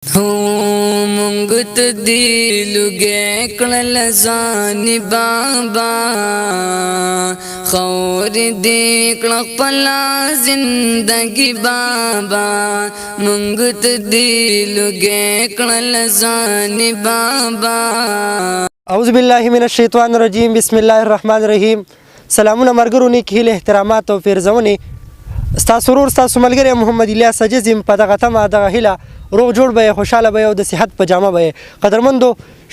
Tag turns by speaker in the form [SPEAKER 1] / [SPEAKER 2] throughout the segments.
[SPEAKER 1] مونږ ته دی لږه کړل ځان بابا خور دې کړ خپل زندګي بابا مونږ ته دی لږه کړل ځان بابا.
[SPEAKER 2] اعوذ بالله من الشیطان الرجیم. بسم الله الرحمن الرحیم. سلامونه مرګرو نیک هیله احترامات او پیرزونې ستاسو ورور ستاسو ملګری محمد الیاس سجز یم په دغه تمه دغه هیله روغ جوړ به خوشاله به او د صحت په جامه به قدرمندو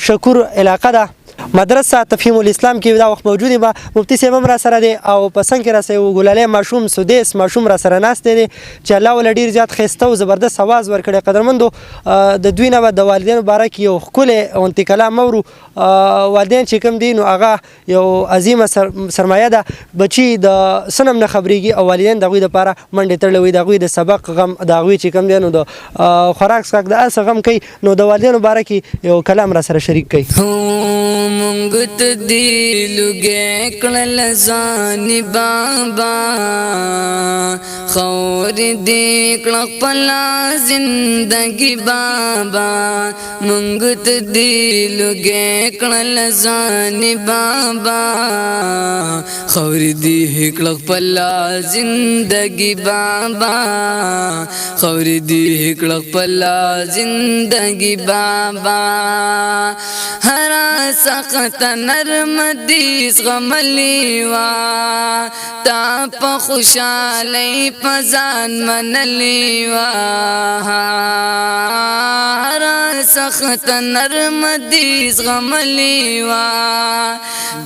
[SPEAKER 2] شکور علاقه ده مدرسه تفهیم الاسلام کې دا وخت موجود ما مفتی صاحب هم را سره دی او په څنګ کې را سره ګلاله ماشوم سودیس ماشوم را سره ناست دی چې الله ول ډیر زیات خسته او زبردست आवाज ورکړي قدرمندو د دوی نه د والدینو باره کې یو خپل انتقال مورو والدین چې کوم دي نو هغه یو عظیمه سرمایه ده بچي د سنم نه خبريږي او والدین دغه لپاره منډه تړلوي دغه د سبق غم دغه چې کوم دي نو د خوراک سکه د اس غم کوي نو د والدینو باره کې یو کلام را سره شریک کوي.
[SPEAKER 1] مونږ ته دی لږه کړل ځان بابا خور دې کړ خپل زندګي بابا مونږ ته دی لږه کړل ځان بابا خور دې کړ خپل زندګي بابا خور دې کړ خپل زندګي بابا هر سخت نرم دیس غملی وا تا په خوشالۍ پزان منلی وا هر سخت نرم دیس غملی وا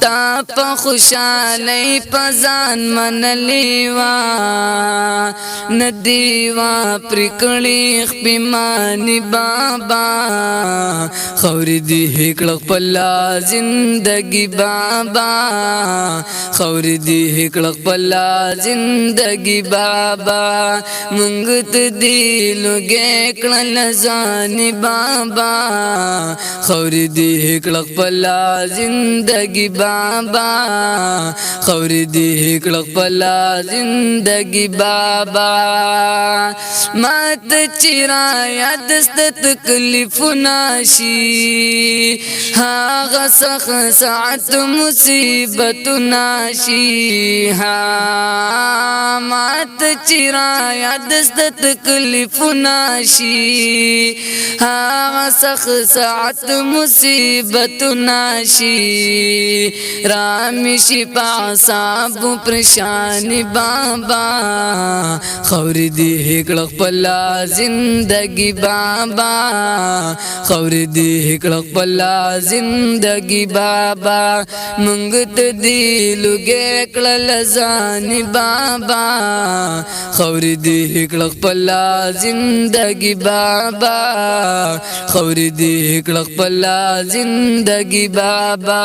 [SPEAKER 1] تا په خوشالۍ پزان منلی وا ندی وا پرکړی خپمانی بابا خور دې کړ خپل زندگی بابا خور دې کړ خپل زندگی بابا مونږ ته دی لږه کړل ځان بابا خور دې کړ خپل زندگی بابا خور دې کړ خپل زندگی بابا مات چیرا یاد ست تکلیف ناشي هاغه سخ ساعت مصیبت ناشي ها مات چیرا یاد ست تکلیف ناشي هاغه سخ ساعت مصیبت ناشي رامشي پاساب پریشان بابا خور دې کړ خپل زندگی بابا خور دې کړ خپل زندگی بابا مونږ ته دی لږه کړل ځان بابا خور دې کړ خپل زندگی بابا خور دې کړ خپل زندگی بابا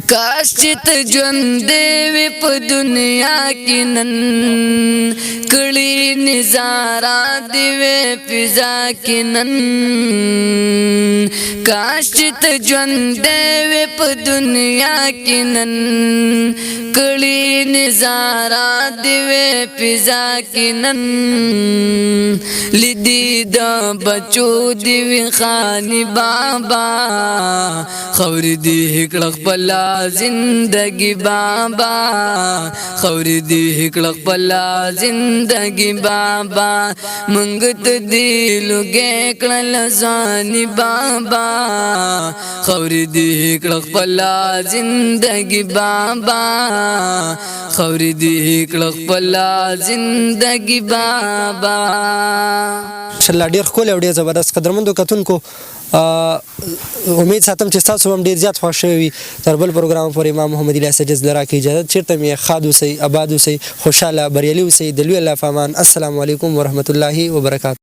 [SPEAKER 1] کاش چې ته ژوند دې په دنیا کې نن کړي نظاره دې فضا کې نن کاش چې ته ژوند دې په دنیا کې نن کړي نظاره دې فضا کې نن لیدي د بچو دې خاني بابا خور دې کړ خپل زندگی بابا خور دې کړ خپل زندگی بابا مونږ ته دی لږه کړل ځان بابا خور دې کړ خپل زندگی بابا خور دې کړ خپل زندگی بابا.
[SPEAKER 2] انشاءالله ډیر خول او ډیر زبردست قدرمندو کتونکو امید ساتم چې تاسو هم ډیر زیات خوښ شوي تر بل پروګرام پورې ما محمد الیاس سجز لرا کې اجازه چیرته مې خاد اوسئ آباد اوسئ خوشاله بریالي اوسئ د لوی الله په امان. السلام علیکم ورحمت الله وبرکاته.